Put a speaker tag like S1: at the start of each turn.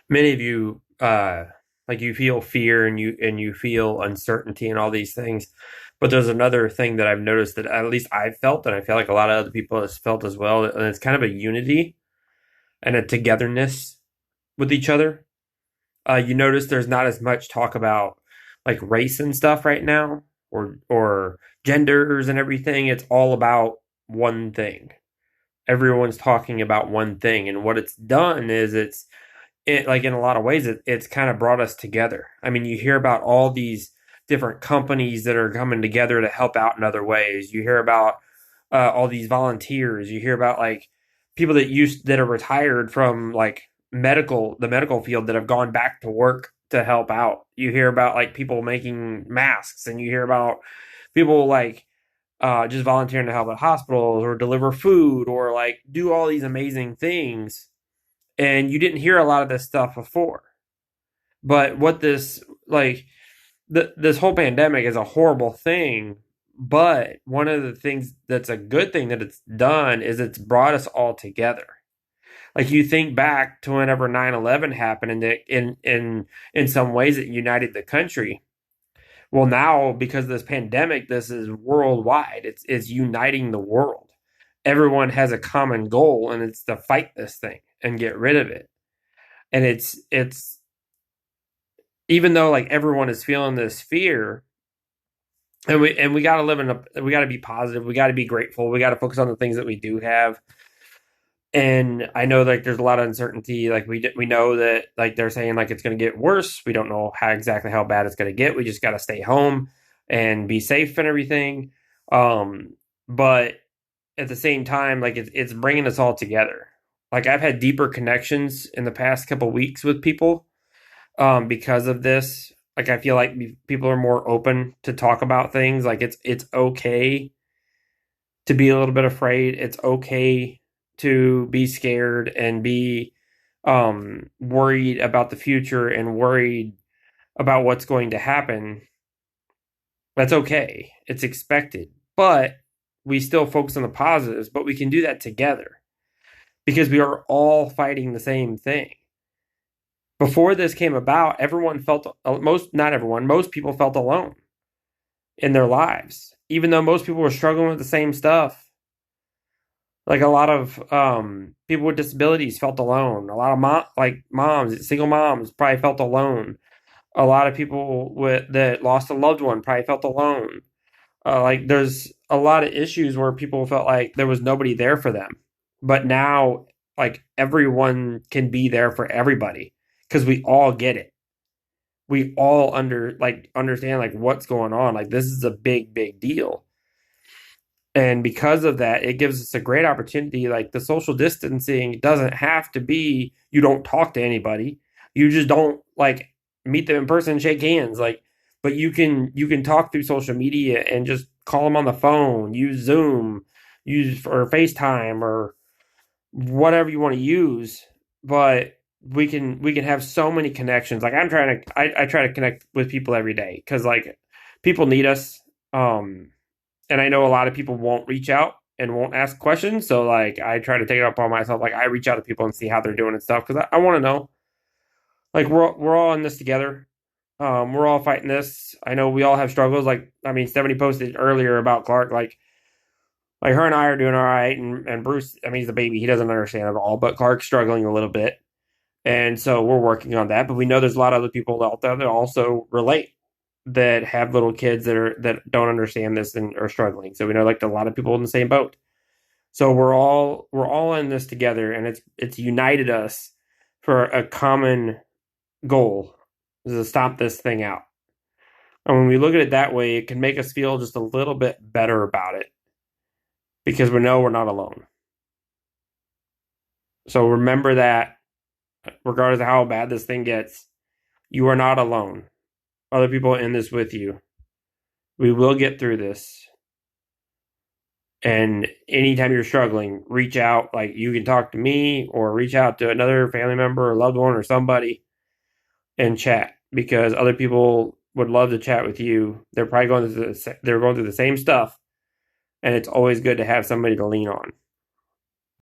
S1: many of you like you feel fear and you feel uncertainty and all these things. But there's another thing that I've noticed that at least I've felt, and I feel like a lot of other people have felt as well, and it's kind of a unity and a togetherness with each other. You notice there's not as much talk about like race and stuff right now, or genders and everything. It's all about one thing. Everyone's talking about one thing, and what it's done is it like in a lot of ways it's kind of brought us together. I mean, you hear about all these different companies that are coming together to help out in other ways. You hear about all these volunteers. You hear about like people that are retired from like the medical field that have gone back to work to help out. You hear about like people making masks, and you hear about people like just volunteering to help at hospitals or deliver food or like do all these amazing things. And you didn't hear a lot of this stuff before. But what this like this whole pandemic is a horrible thing, but one of the things that's a good thing that it's done is it's brought us all together. Like you think back to whenever 9/11 happened, and in some ways it united the country. Well, now because of this pandemic, this is worldwide. It's uniting the world. Everyone has a common goal, and it's to fight this thing and get rid of it. And it's even though like everyone is feeling this fear, and we got to live in a we got to be positive, we got to be grateful, we got to focus on the things that we do have. And I know like there's a lot of uncertainty. Like we know that like they're saying like it's going to get worse. We don't know how bad it's going to get. We just got to stay home and be safe and everything. But at the same time, like it's bringing us all together. Like I've had deeper connections in the past couple weeks with people because of this. Like I feel like people are more open to talk about things. Like it's okay to be a little bit afraid. It's okay to be scared and be worried about the future and worried about what's going to happen. That's okay. It's expected. But we still focus on the positives, but we can do that together because we are all fighting the same thing. Before this came about, everyone felt not everyone, most people felt alone in their lives, even though most people were struggling with the same stuff. Like a lot of people with disabilities felt alone. A lot of moms, single moms, probably felt alone. A lot of people that lost a loved one probably felt alone. Like there's a lot of issues where people felt like there was nobody there for them, but now like everyone can be there for everybody because we all get it. We all understand like what's going on. Like this is a big deal. And because of that, it gives us a great opportunity. Like the social distancing doesn't have to be you don't talk to anybody. You just don't like meet them in person, shake hands. Like, but you can talk through social media and just call them on the phone, use Zoom, use or FaceTime or whatever you want to use. But we can have so many connections. Like I try to connect with people every day because like people need us. And I know a lot of people won't reach out and won't ask questions. So like I try to take it upon myself. Like I reach out to people and see how they're doing and stuff because I want to know. Like we're all in this together. We're all fighting this. I know we all have struggles. Like I mean, Stephanie posted earlier about Clark. Like her and I are doing all right, and Bruce. I mean, he's a baby. He doesn't understand at all. But Clark's struggling a little bit, and so we're working on that. But we know there's a lot of other people out there that also relate that have little kids that don't understand this and are struggling. So we know like a lot of people in the same boat. So we're all in this together, and it's united us for a common goal is to stop this thing out. And when we look at it that way, it can make us feel just a little bit better about it because we know we're not alone. So remember that regardless of how bad this thing gets, you are not alone. Other people are in this with you. We will get through this. And anytime you're struggling, reach out. Like you can talk to me or reach out to another family member or loved one or somebody and chat because other people would love to chat with you. They're probably they're going through the same stuff, and it's always good to have somebody to lean on.